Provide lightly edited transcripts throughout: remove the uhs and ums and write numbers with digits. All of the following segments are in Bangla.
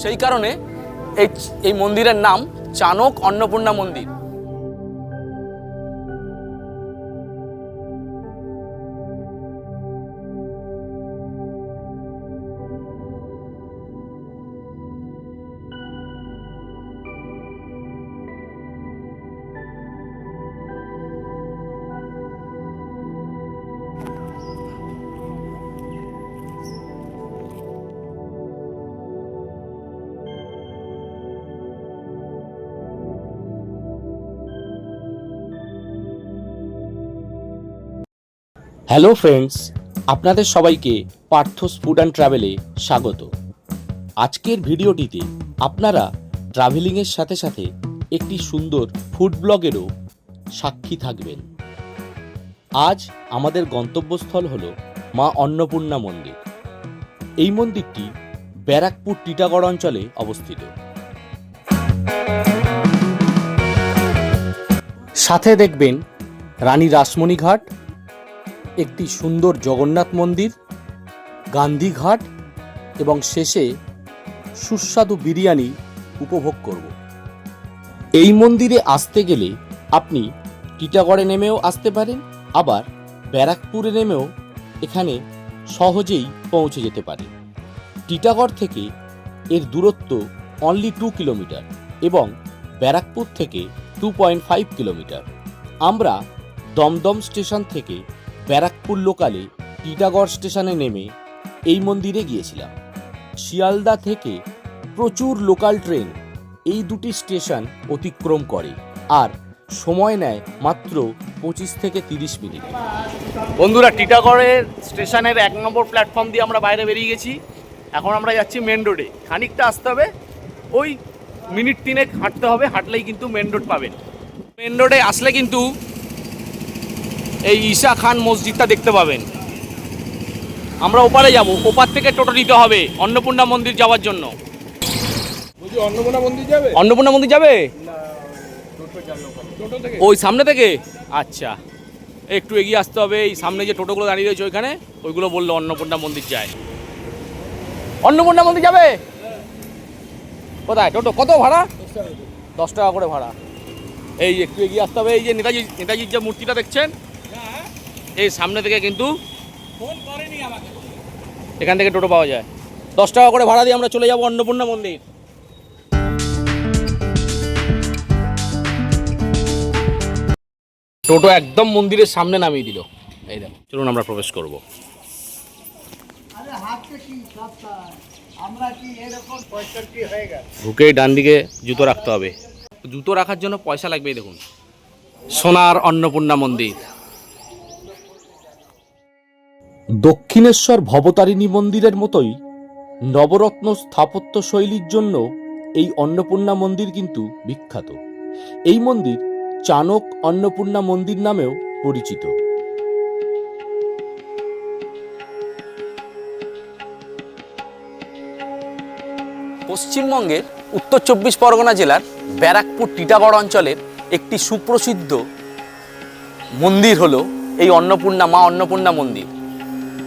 সেই কারণে এই মন্দিরের নাম চানক অন্নপূর্ণা মন্দির। হ্যালো ফ্রেন্ডস, আপনাদের সবাইকে পার্থস ফুড অ্যান্ড ট্রাভেলে স্বাগত। আজকের ভিডিওটিতে আপনারা ট্রাভেলিংয়ের সাথে সাথে একটি সুন্দর ফুড ব্লগেরও সাক্ষী থাকবেন। আজ আমাদের গন্তব্যস্থল হলো মা অন্নপূর্ণা মন্দির। এই মন্দিরটি ব্যারাকপুর টিটাগড় অঞ্চলে অবস্থিত। সাথে দেখবেন রানী রাসমণি ঘাট, একটি সুন্দর জগন্নাথ মন্দির, গান্ধী ঘাট এবং শেষে সুস্বাদু বিরিয়ানি উপভোগ করব। এই মন্দিরে আসতে গেলে আপনি টিটাগড়ে নেমেও আসতে পারেন, আবার ব্যারাকপুরে নেমেও এখানে সহজেই পৌঁছে যেতে পারেন। টিটাগড় থেকে এর দূরত্ব অনলি 2 কিলোমিটার এবং ব্যারাকপুর থেকে 2.5 কিলোমিটার। আমরা দমদম স্টেশন থেকে ব্যারাকপুর লোকালে টিটাগড় স্টেশনে নেমে এই মন্দিরে গিয়েছিলাম। শিয়ালদা থেকে প্রচুর লোকাল ট্রেন এই দুটি স্টেশন অতিক্রম করে আর সময় নেয় মাত্র 25 থেকে 30 মিনিট। বন্ধুরা, টিটাগড়ের স্টেশনের 1 নম্বর প্ল্যাটফর্ম দিয়ে আমরা বাইরে বেরিয়ে গেছি। এখন আমরা যাচ্ছি মেন রোডে। খানিকটা আসতে হবে, ওই মিনিট 3 হাঁটতে হবে, হাঁটলেই কিন্তু মেন রোড পাবেন। মেন রোডে আসলে কিন্তু এই ঈশা খান মসজিদটা দেখতে পাবেন। আমরা ওপারে যাব, ওপার থেকে টোটো নিতে হবে অন্নপূর্ণা মন্দির যাওয়ার জন্য। অন্নপূর্ণা মন্দির যাবে? অন্নপূর্ণা মন্দির যাবে ওই সামনে থেকে। আচ্ছা, একটু এগিয়ে আসতে হবে। এই সামনে যে টোটোগুলো দাঁড়িয়ে রয়েছে ওইখানে, ওইগুলো বললো অন্নপূর্ণা মন্দির যায়। অন্নপূর্ণা মন্দির যাবে কোথায়? টোটো কত ভাড়া? 10 টাকা করে ভাড়া। এই একটু এগিয়ে আসতে হবে। এই যে নেতাজির যে মূর্তিটা দেখছেন, এই সামনে থেকে কিন্তু এখান থেকে টোটো পাওয়া যায়। 10 টাকা করে ভাড়া দিয়ে আমরা চলে যাব অন্নপূর্ণা মন্দির। টোটো একদম মন্দিরের সামনে নামিয়ে দিল। এই দেখো, চলুন আমরা প্রবেশ করব। ঢুকেই ডান দিকে জুতো রাখতে হবে। জুতো রাখার জন্য পয়সা লাগবে। দেখুন, সোনার অন্নপূর্ণা মন্দির। দক্ষিণেশ্বর ভবতারিণী মন্দিরের মতোই নবরত্ন স্থাপত্য শৈলীর জন্য এই অন্নপূর্ণা মন্দির কিন্তু বিখ্যাত। এই মন্দির চানক অন্নপূর্ণা মন্দির নামেও পরিচিত। পশ্চিমবঙ্গের উত্তর 24 পরগনা জেলার ব্যারাকপুর টিটাগড় অঞ্চলের একটি সুপ্রসিদ্ধ মন্দির হলো এই মা অন্নপূর্ণা মন্দির।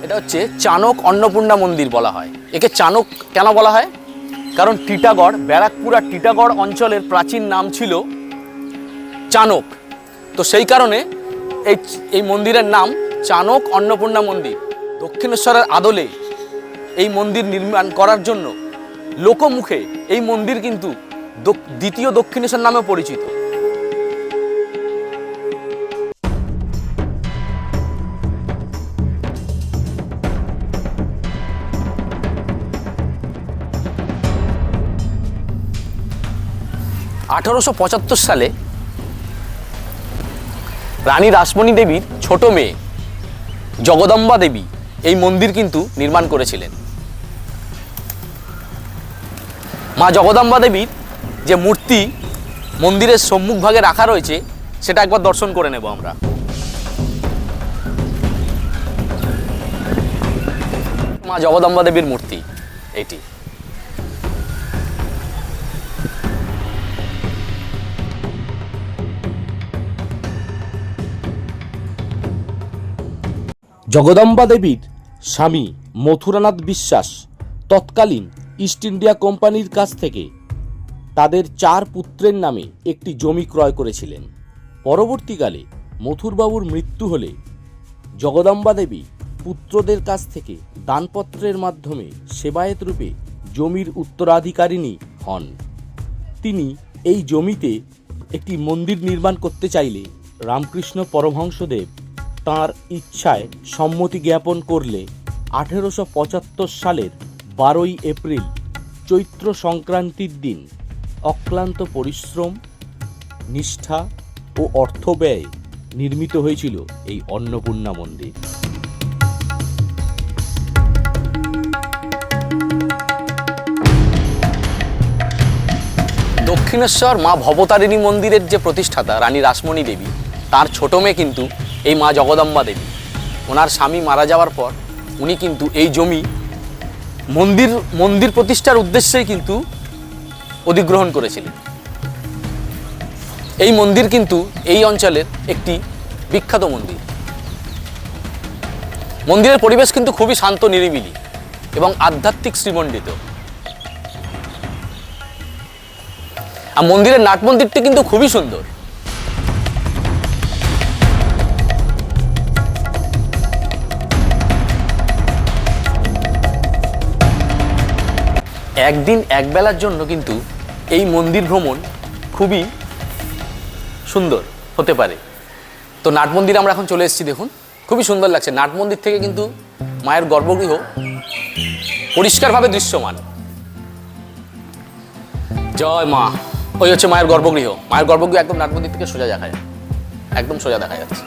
এটা হচ্ছে চানক অন্নপূর্ণা মন্দির বলা হয়। একে চানক কেন বলা হয়? কারণ টিটাগড়, ব্যারাকপুর আর টিটাগড় অঞ্চলের প্রাচীন নাম ছিল চানক। তো সেই কারণে এই মন্দিরের নাম চানক অন্নপূর্ণা মন্দির। দক্ষিণেশ্বরের আদলে এই মন্দির নির্মাণ করার জন্য লোকমুখে এই মন্দির কিন্তু দ্বিতীয় দক্ষিণেশ্বর নামে পরিচিত। (1875) সালে রানী রাসমণি দেবীর ছোট মেয়ে জগদম্বা দেবী এই মন্দির কিন্তু নির্মাণ করেছিলেন। মা জগদম্বা দেবীর যে মূর্তি মন্দিরের সম্মুখভাগে রাখা রয়েছে, সেটা একবার দর্শন করে নেব আমরা। মা জগদম্বা দেবীর মূর্তি এটি। জগদম্বা দেবীর স্বামী মথুরানাথ বিশ্বাস তৎকালীন ইস্ট ইন্ডিয়া কোম্পানির কাছ থেকে তাদের 4 পুত্রের নামে একটি জমি ক্রয় করেছিলেন। পরবর্তীকালে মথুরবাবুর মৃত্যু হলে জগদম্বা দেবী পুত্রদের কাছ থেকে দানপত্রের মাধ্যমে সেবায়েত রূপে জমির উত্তরাধিকারিণী হন। তিনি এই জমিতে একটি মন্দির নির্মাণ করতে চাইলে রামকৃষ্ণ পরমহংসদেব তাঁর ইচ্ছায় সম্মতি জ্ঞাপন করলে 1875 সালের 12ই এপ্রিল চৈত্র সংক্রান্তির দিন অক্লান্ত পরিশ্রম, নিষ্ঠা ও অর্থব্যয়ে নির্মিত হয়েছিল এই অন্নপূর্ণা মন্দির। দক্ষিণেশ্বর মা ভবতারিণী মন্দিরের যে প্রতিষ্ঠাতা রানী রাসমণি দেবী, তার ছোট মেয়ে কিন্তু এই মা জগদম্বা দেবী। ওনার স্বামী মারা যাওয়ার পর উনি কিন্তু এই জমি মন্দির প্রতিষ্ঠার উদ্দেশ্যেই কিন্তু অধিগ্রহণ করেছিলেন। এই মন্দির কিন্তু এই অঞ্চলের একটি বিখ্যাত মন্দির। মন্দিরের পরিবেশ কিন্তু খুবই শান্ত, নিরিবিলি এবং আধ্যাত্মিক শ্রীমণ্ডিত। আর মন্দিরের নাট মন্দিরটি কিন্তু খুবই সুন্দর। একদিন একবেলার জন্য কিন্তু এই মন্দির ভ্রমণ খুবই সুন্দর হতে পারে। তো নাট মন্দিরে আমরা এখন চলে এসেছি, দেখুন খুবই সুন্দর লাগছে। নাট মন্দির থেকে কিন্তু মায়ের গর্ভগৃহ পরিষ্কারভাবে দৃশ্যমান। জয় মা। ওই হচ্ছে মায়ের গর্ভগৃহ। মায়ের গর্ভগৃহ একদম নাট মন্দির থেকে সোজা দেখা যায়, একদম সোজা দেখা যাচ্ছে।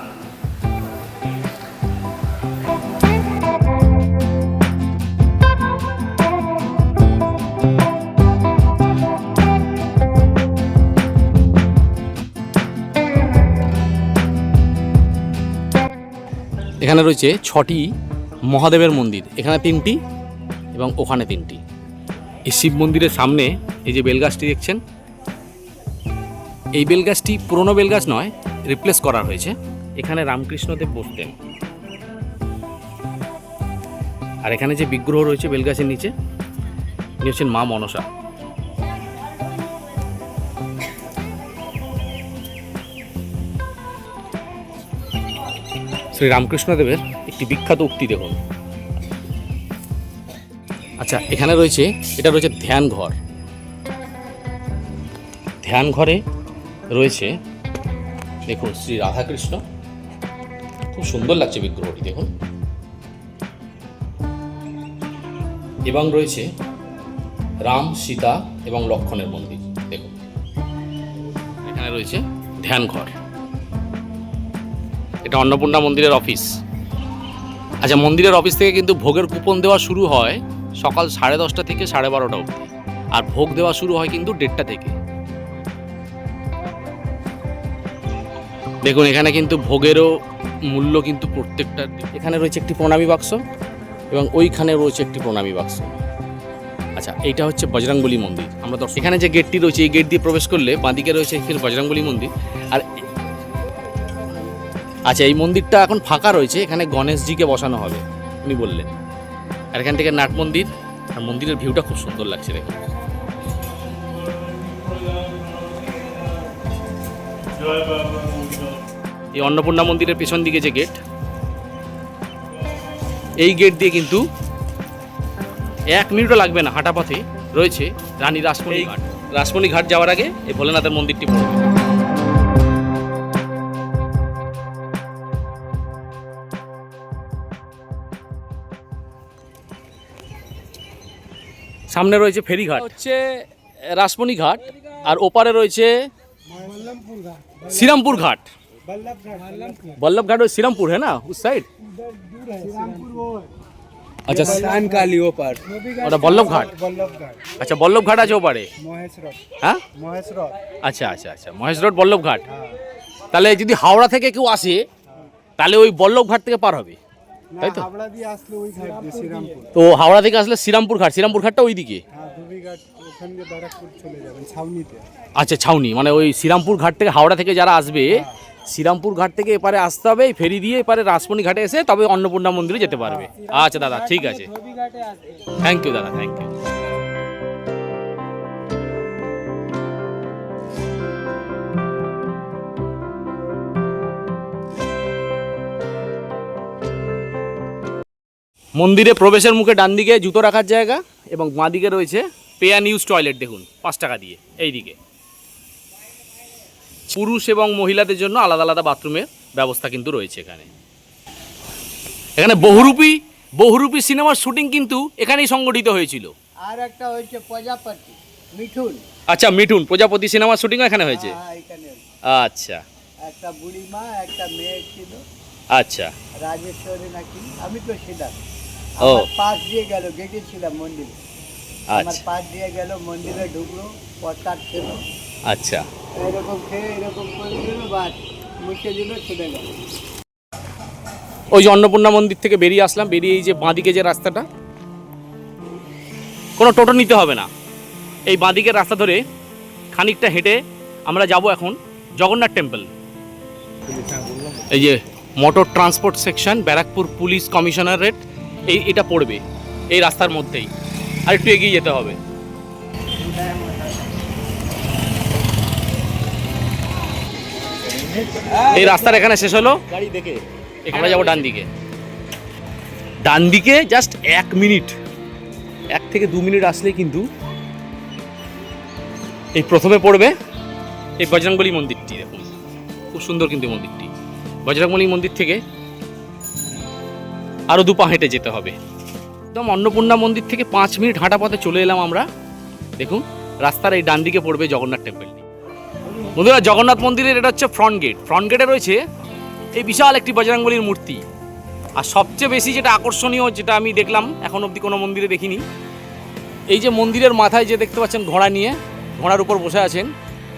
এখানে রয়েছে 6টি মহাদেবের মন্দির, এখানে 3টি এবং ওখানে 3টি। এই শিব মন্দিরের সামনে এই যে বেলগাছটি দেখছেন, এই বেলগাছটি পুরনো বেলগাছ নয়, রিপ্লেস করা হয়েছে। এখানে রামকৃষ্ণদেব বসতেন। আর এখানে যে বিগ্রহ রয়েছে বেলগাছের নিচে, ইনি হচ্ছেন মা মনসা। শ্রী রামকৃষ্ণদেবের একটি বিখ্যাত উক্তি দেখুন। আচ্ছা, এখানে রয়েছে, এটা রয়েছে ধ্যান ঘর। ধ্যান ঘরে রয়েছে দেখুন শ্রী রাধাকৃষ্ণ, খুব সুন্দর লাগছে বিগ্রহটি দেখুন। এবং রয়েছে রাম, সীতা এবং লক্ষ্মণের মন্দির দেখুন। এখানে রয়েছে ধ্যান ঘর। এটা অন্নপূর্ণা মন্দিরের অফিস। আচ্ছা, মন্দিরের অফিস থেকে কিন্তু ভোগের কুপন দেওয়া শুরু হয় সকাল 10:30 থেকে 12:30 অবধি, আর ভোগ দেওয়া শুরু হয় কিন্তু 1:30 থেকে। দেখুন এখানে কিন্তু ভোগেরও মূল্য কিন্তু প্রত্যেকটা। এখানে রয়েছে একটি প্রণামী বাক্স এবং ওইখানে রয়েছে একটি প্রণামী বাক্স। আচ্ছা, এইটা হচ্ছে বজরংবলী মন্দির। আমরা এখানে যে গেটটি রয়েছে, এই গেট দিয়ে প্রবেশ করলে বাঁদিকে রয়েছে এখানে বজরংবলী মন্দির। আর আচ্ছা, এই মন্দিরটা এখন ফাঁকা রয়েছে, এখানে গণেশজিকে বসানো হবে উনি বললেন। আর এখান থেকে নাট মন্দির, আর মন্দিরের ভিউটা খুব সুন্দর লাগছে দেখুন। এই অন্নপূর্ণা মন্দিরের পেছন দিকে যে গেট, এই গেট দিয়ে কিন্তু 1 মিনিটও লাগবে না, হাঁটা পথে রয়েছে রানী রাসমণি ঘাট। রাসমণি ঘাট যাওয়ার আগে এই ভোলেনাথের মন্দিরটি পড়বে। সামনে রয়েছে ফেরিঘাট, হচ্ছে রাসমণি ঘাট, আর ওপারে রয়েছে শ্রীরামপুর ঘাট। बल्लभ घाट और श्रीरामपुर है ना उस साइड। अच्छा, काली ओपार और बल्लभ घाट। अच्छा, बल्लभ घाट আছে ওপারে। মহেশ রোড। হ্যাঁ, মহেশ রোড। আচ্ছা আচ্ছা আচ্ছা, মহেশ রোড বল্লভ ঘাট। তাহলে যদি হাওড়া থেকে কেউ আসে তাহলে ওই বল্লভ ঘাট থেকে পার হবে, তাই তো? হাওড়া দিয়ে আসলে ওই ঘাট দিয়ে শ্রীরামপুর। তো হাওড়া থেকে আসলে শ্রীরামপুর ঘাট, শ্রীরামপুর ঘাটটা ওইদিকে। হ্যাঁ, ধুবিঘাট ওখান দিয়ে ব্যারাকপুর চলে যাবেন ছাউনিতে। আচ্ছা, ছাউনি মানে ওই শ্রীরামপুর ঘাট থেকে হাওড়া থেকে যারা আসবে, শ্রীরামপুর ঘাট থেকে এপারে আসতে হবে, ফেরি দিয়ে এপারে রাসমণি ঘাটে এসে তবে অন্নপূর্ণা মন্দিরে যেতে পারবে। আচ্ছা দাদা, ঠিক আছে, থ্যাংক ইউ দাদা, থ্যাংক ইউ। মন্দিরে প্রবেশের মুখে ডান দিকে জুতো রাখার জায়গা এবং বাঁ দিকে রয়েছে পে অ্যান্ড ইউজ টয়লেট, দেখুন 5 টাকা দিয়ে। এই দিকে পুরুষ এবং মহিলাদের জন্য আলাদা আলাদা বাথরুমের ব্যবস্থা কিন্তু রয়েছে এখানে। এখানে বহুরূপী সিনেমার শুটিং কিন্তু এখানেই সংগঠিত হয়েছিল। আর একটা হয়েছে প্রজাপতি মিঠুন। আচ্ছা, মিঠুন প্রজাপতি সিনেমার শুটিংও এখানে হয়েছে। হ্যাঁ, এখানে আচ্ছা একটা বুড়ি মা একটা মেয়ে ছিল, আচ্ছা, রাজেশ্বরী নাকি, আমি তো ছিলাম। ও। আমার পাশ দিয়ে গেল, গেটে ছিলাম মন্দিরে, আমার আচ্ছা পাশ দিয়ে গেল, মন্দিরে ঢুকলো, প্রসাদ খেলো, আচ্ছা। এরকম খেয়ে এরকম করে দিল, বাস মুছে দিল, চলে গেল। ওই যে অন্নপূর্ণা মন্দির থেকে বেরিয়ে আসলাম, বেরিয়ে এই যে বাঁদিকে যে রাস্তাটা, কোনো টোটো নিতে হবে না, এই বাঁদিকের রাস্তা ধরে খানিকটা হেঁটে আমরা যাব এখন জগন্নাথ টেম্পল। এই যে motor transport section, Barrackpore police commissionerate, এটা পড়বে এই রাস্তার মধ্যেই, আর একটু এগিয়ে যেতে হবে। এই রাস্তার এখানে শেষ হলো, গাড়ি দেখে আমরা যাবো ডান দিকে। ডান দিকে জাস্ট 1 মিনিট, 1 থেকে 2 মিনিট আসলেই কিন্তু এই প্রথমে পড়বে এই বজরংবলী মন্দিরটি। দেখুন খুব সুন্দর কিন্তু মন্দিরটি। বজরংবলী মন্দির থেকে আরও 2 পা হেঁটে যেতে হবে। একদম অন্নপূর্ণা মন্দির থেকে 5 মিনিট হাঁটা পথে চলে এলাম আমরা। দেখুন রাস্তার এই ডান দিকে পড়বে জগন্নাথ টেম্পলটি। বন্ধুরা, জগন্নাথ মন্দিরের এটা হচ্ছে ফ্রন্ট গেট। ফ্রন্ট গেটে রয়েছে এই বিশাল একটি বজরংবলীর মূর্তি। আর সবচেয়ে বেশি যেটা আকর্ষণীয়, যেটা আমি দেখলাম এখন অবধি কোনো মন্দিরে দেখিনি, এই যে মন্দিরের মাথায় যে দেখতে পাচ্ছেন ঘোড়া নিয়ে, ঘোড়ার উপর বসে আছেন,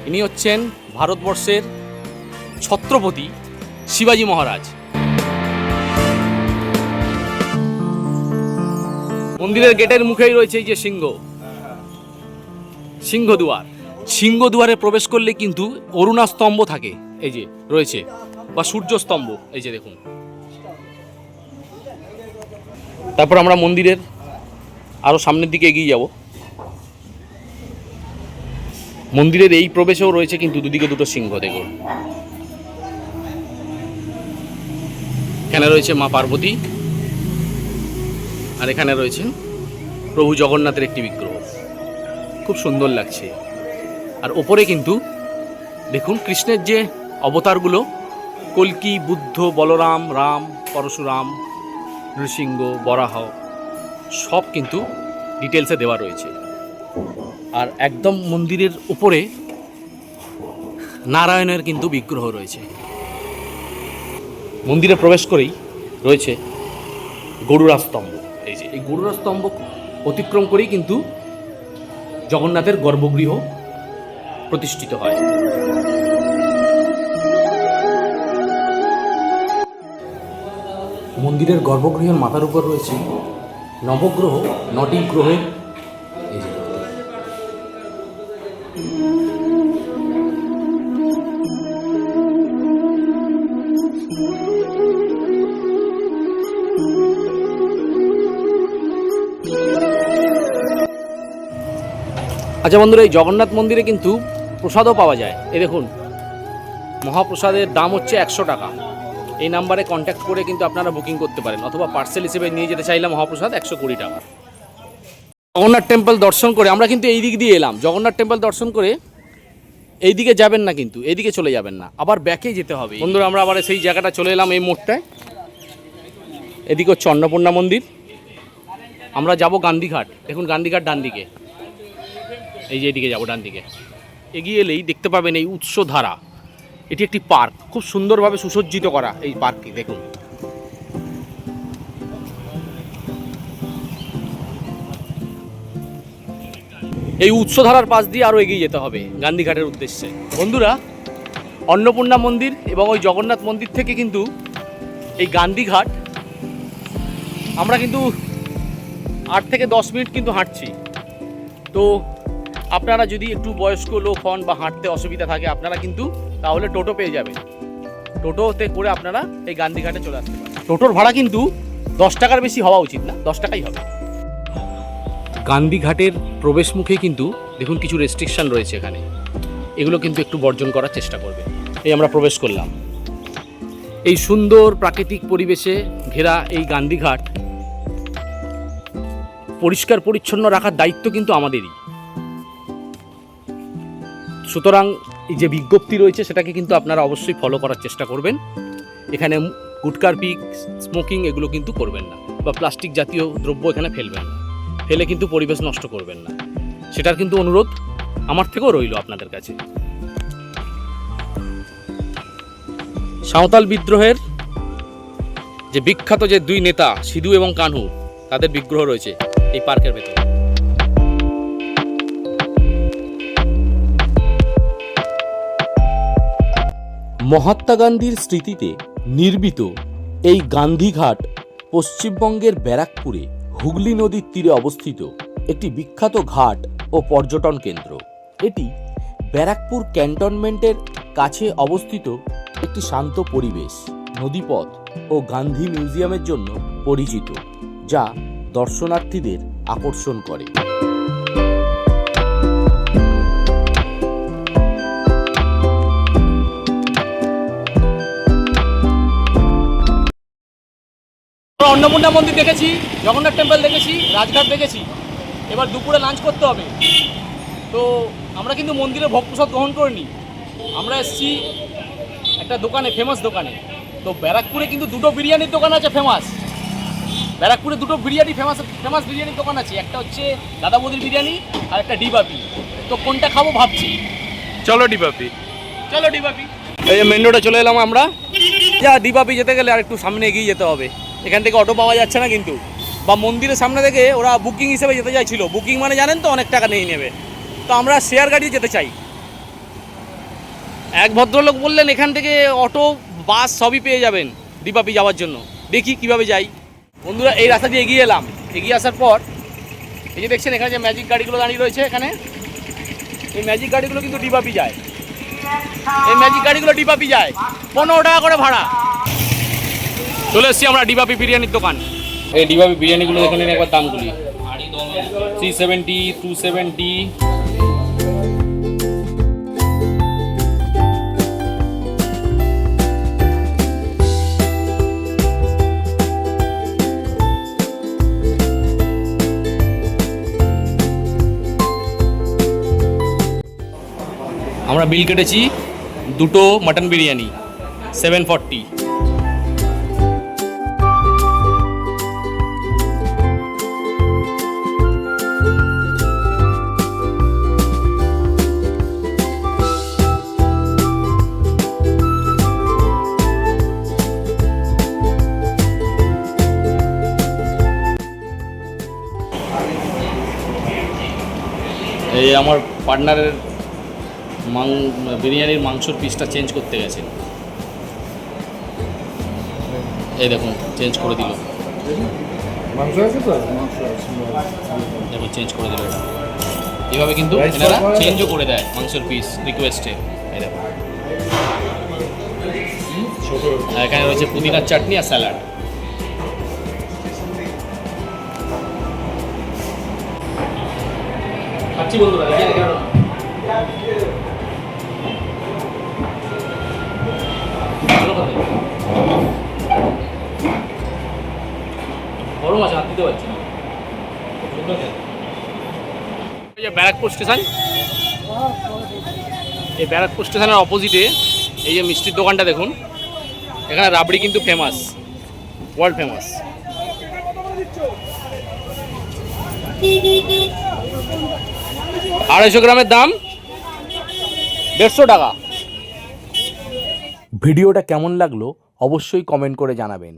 ইনি হচ্ছেন ভারতবর্ষের ছত্রপতি শিবাজী মহারাজ। মন্দিরের গেটের মুখেই রয়েছে এই যে সিংহদুয়ার। সিংহদুয়ারে প্রবেশ করলে কিন্তু অরুণা স্তম্ভ থাকে, এই যে রয়েছে, বা সূর্য স্তম্ভ, এই যে দেখুন। তারপর আমরা মন্দিরের আরো সামনের দিকে এগিয়ে যাব। মন্দিরের এই প্রবেশেও রয়েছে কিন্তু দুদিকে 2টো সিংহ, দেখুন। এখানে রয়েছে মা পার্বতী, আর এখানে রয়েছে প্রভু জগন্নাথের একটি বিগ্রহ, খুব সুন্দর লাগছে। আর ওপরে কিন্তু দেখুন কৃষ্ণের যে অবতারগুলো, কল্কি, বুদ্ধ, বলরাম, রাম, পরশুরাম, নৃসিংহ, বরাহ, সব কিন্তু ডিটেলসে দেওয়া রয়েছে। আর একদম মন্দিরের উপরে নারায়ণের কিন্তু বিগ্রহ রয়েছে। মন্দিরে প্রবেশ করেই রয়েছে গরুড়া স্তম্ভ। এই যে এই গরুড়া স্তম্ভ অতিক্রম করেই কিন্তু জগন্নাথের গর্ভগৃহ প্রতিষ্ঠিত হয়। মন্দিরের গর্ভগৃহের মাথার উপর রয়েছে নবগ্রহ, 9টি গ্রহের এই যে আচ্ছা বন্ধুরা, এই জগন্নাথ মন্দিরে কিন্তু প্রসাদও পাওয়া যায়। এই দেখুন, মহাপ্রসাদের দাম হচ্ছে 100 টাকা। এই নাম্বারে কন্ট্যাক্ট করে কিন্তু আপনারা বুকিং করতে পারেন, অথবা পার্সেল হিসেবে নিয়ে যেতে চাইলে মহাপ্রসাদ 120 টাকা। জগন্নাথ টেম্পল দর্শন করে আমরা কিন্তু এই দিক দিয়ে এলাম। জগন্নাথ টেম্পল দর্শন করে এই দিকে যাবেন না, কিন্তু এইদিকে চলে যাবেন না, আবার ব্যাকে যেতে হবে। বন্ধুরা, আমরা আবার সেই জায়গাটা চলে এলাম, এই মোড়টায়। এদিকে হচ্ছে অন্নপূর্ণা মন্দির, আমরা যাব গান্ধীঘাট। দেখুন গান্ধীঘাট ডান দিকে, এই যে এদিকে যাবো ডান দিকে। এগিয়ে এলেই দেখতে পাবেন এই উৎসধারা, এটি একটি পার্ক, খুব সুন্দরভাবে সুসজ্জিত করা এই পার্কটি। দেখুন এই উৎসধারার পাশ দিয়ে আরও এগিয়ে যেতে হবে গান্ধীঘাটের উদ্দেশ্যে। বন্ধুরা, অন্নপূর্ণা মন্দির এবং ওই জগন্নাথ মন্দির থেকে কিন্তু এই গান্ধীঘাট আমরা কিন্তু 8 থেকে 10 মিনিট কিন্তু হাঁটছি। তো আপনারা যদি একটু বয়স্ক লোক হন বা হাঁটতে অসুবিধা থাকে, আপনারা কিন্তু তাহলে টোটো পেয়ে যাবেন। টোটোতে করে আপনারা এই গান্ধীঘাটে চলে আসতে পারেন। টোটোর ভাড়া কিন্তু 10 টাকার বেশি হওয়া উচিত না, 10 টাকাই হবে। গান্ধীঘাটের প্রবেশ মুখে কিন্তু দেখুন কিছু রেস্ট্রিকশন রয়েছে এখানে, এগুলো কিন্তু একটু বর্জন করার চেষ্টা করবে। এই আমরা প্রবেশ করলাম এই সুন্দর প্রাকৃতিক পরিবেশে ঘেরা এই গান্ধীঘাট, পরিষ্কার পরিচ্ছন্ন রাখার দায়িত্ব কিন্তু আমাদেরই। সুতরাং এই যে বিজ্ঞপ্তি রয়েছে সেটাকে কিন্তু আপনারা অবশ্যই ফলো করার চেষ্টা করবেন। এখানে গুটকার পিক, স্মোকিং এগুলো কিন্তু করবেন না, বা প্লাস্টিক জাতীয় দ্রব্য এখানে ফেলবেন না, ফেলে কিন্তু পরিবেশ নষ্ট করবেন না, সেটার কিন্তু অনুরোধ আমার থেকেও রইল আপনাদের কাছে। সাঁওতাল বিদ্রোহের যে বিখ্যাত যে দুই নেতা সিধু এবং কানহু, তাদের বিগ্রহ রয়েছে এই পার্কের ভেতর। মহাত্মা গান্ধীর স্মৃতিতে নির্মিত এই গান্ধীঘাট পশ্চিমবঙ্গের ব্যারাকপুরে হুগলি নদীর তীরে অবস্থিত একটি বিখ্যাত ঘাট ও পর্যটন কেন্দ্র। এটি ব্যারাকপুর ক্যান্টনমেন্টের কাছে অবস্থিত একটি শান্ত পরিবেশ, নদীপথ ও গান্ধী মিউজিয়ামের জন্য পরিচিত, যা দর্শনার্থীদের আকর্ষণ করে। অন্নপূর্ণা মন্দির দেখেছি, জগন্নাথ টেম্পল দেখেছি, রাজঘাট দেখেছি। এবার দুপুরে লাঞ্চ করতে হবে। তো আমরা কিন্তু মন্দিরে ভোগ প্রসাদ গ্রহণ করিনি, আমরা এসেছি একটা দোকানে, ফেমাস দোকানে। তো ব্যারাকপুরে কিন্তু দুটো বিরিয়ানির দোকান আছে ফেমাস। ব্যারাকপুরে দুটো ফেমাস বিরিয়ানির দোকান আছে, একটা হচ্ছে দাদা বৌদির বিরিয়ানি আর একটা ডিবাপি। তো কোনটা খাবো ভাবছি। চলো ডিবাপি। এই যে মেন রোডে চলে এলাম আমরা। যা ডিবাপি যেতে গেলে আর একটু সামনে এগিয়ে যেতে হবে, এখান থেকে অটো পাওয়া যাচ্ছে না কিন্তু, বা মন্দিরের সামনে থেকে ওরা বুকিং হিসেবে যেতে চাইছিল। বুকিং মানে জানেন তো, অনেক টাকা নিয়ে নেবে। তো আমরা শেয়ার গাড়িতে যেতে চাই। এক ভদ্রলোক বললেন এখান থেকে অটো, বাস সবই পেয়ে যাবেন ডিবাপি যাওয়ার জন্য। দেখি কিভাবে যাই। বন্ধুরা, এই রাস্তা দিয়ে এগিয়ে এলাম। এগিয়ে আসার পর এই যে দেখছেন এখানে যে ম্যাজিক গাড়িগুলো দাঁড়িয়ে রয়েছে, এখানে এই ম্যাজিক গাড়িগুলো কিন্তু ডিবাপি যায়। এই ম্যাজিক গাড়িগুলো ডিবাপি যায়, 15 টাকা করে ভাড়া। চলে এসেছি আমরা ডিবাপি বিরিয়ানির দোকান। এই ডিবাপি বিরিয়ানিগুলো দেখে নিন একবার দামগুলি। 370, 270। আমরা বিল কেটেছি, দুটো মাটন বিরিয়ানি 740। এই আমার পার্টনারের বিরিয়ানির মাংসর পিসটা চেঞ্জ করতে গেছে। এই দেখুন চেঞ্জ করে দিল, মাংস আছে তো? দেখুন চেঞ্জ করে দিল। এটা এভাবে কিন্তু এনারা চেঞ্জও করে দেয় মাংসের পিস রিকোয়েস্টে। এই দেখুন এখানে রয়েছে পুদিনার চাটনি আর স্যালাড। খাচ্ছি বন্ধুরা, গরম আছে, হাত দিতে পারছি না। এই যে ব্যারাকপুর স্টেশন, এই ব্যারাকপুর স্টেশনের অপোজিটে এই যে মিষ্টির দোকানটা দেখুন। এখানে রাবড়ি কিন্তু ফেমাস, ওয়ার্ল্ড ফেমাস। 250 গ্রামের দাম 150 টাকা। ভিডিওটা কেমন লাগলো অবশ্যই কমেন্ট করে জানাবেন।